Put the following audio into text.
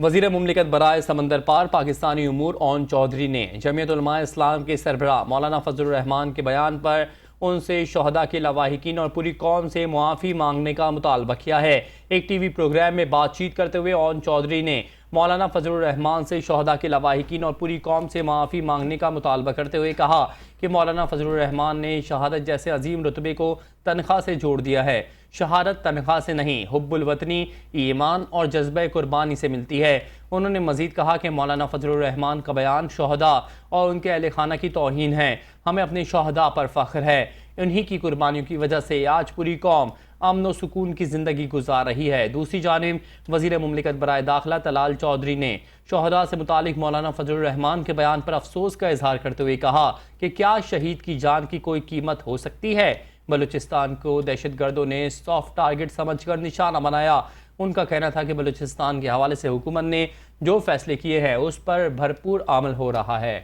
وزیر مملکت برائے سمندر پار پاکستانی امور اون چودھری نے جمعیت علماء اسلام کے سربراہ مولانا فضل الرحمان کے بیان پر ان سے شہداء کے لواحقین اور پوری قوم سے معافی مانگنے کا مطالبہ کیا ہے۔ ایک ٹی وی پروگرام میں بات چیت کرتے ہوئے اون چودھری نے مولانا فضل الرحمان سے شہداء کے لواحقین اور پوری قوم سے معافی مانگنے کا مطالبہ کرتے ہوئے کہا کہ مولانا فضل الرحمان نے شہادت جیسے عظیم رتبے کو تنخواہ سے جوڑ دیا ہے۔ شہادت تنخواہ سے نہیں، حب الوطنی، ایمان اور جذبہ قربانی سے ملتی ہے۔ انہوں نے مزید کہا کہ مولانا فضل الرحمان کا بیان شہداء اور ان کے اہل خانہ کی توہین ہے۔ ہمیں اپنے شہداء پر فخر ہے۔ انہی کی قربانیوں کی وجہ سے آج پوری قوم امن و سکون کی زندگی گزار رہی ہے۔ دوسری جانب وزیر مملکت برائے داخلہ طلال چودھری نے شہداء سے متعلق مولانا فضل الرحمان کے بیان پر افسوس کا اظہار کرتے ہوئے کہا کہ کیا شہید کی جان کی کوئی قیمت ہو سکتی ہے؟ بلوچستان کو دہشت گردوں نے سافٹ ٹارگٹ سمجھ کر نشانہ بنایا۔ ان کا کہنا تھا کہ بلوچستان کے حوالے سے حکومت نے جو فیصلے کیے ہیں اس پر بھرپور عمل ہو رہا ہے۔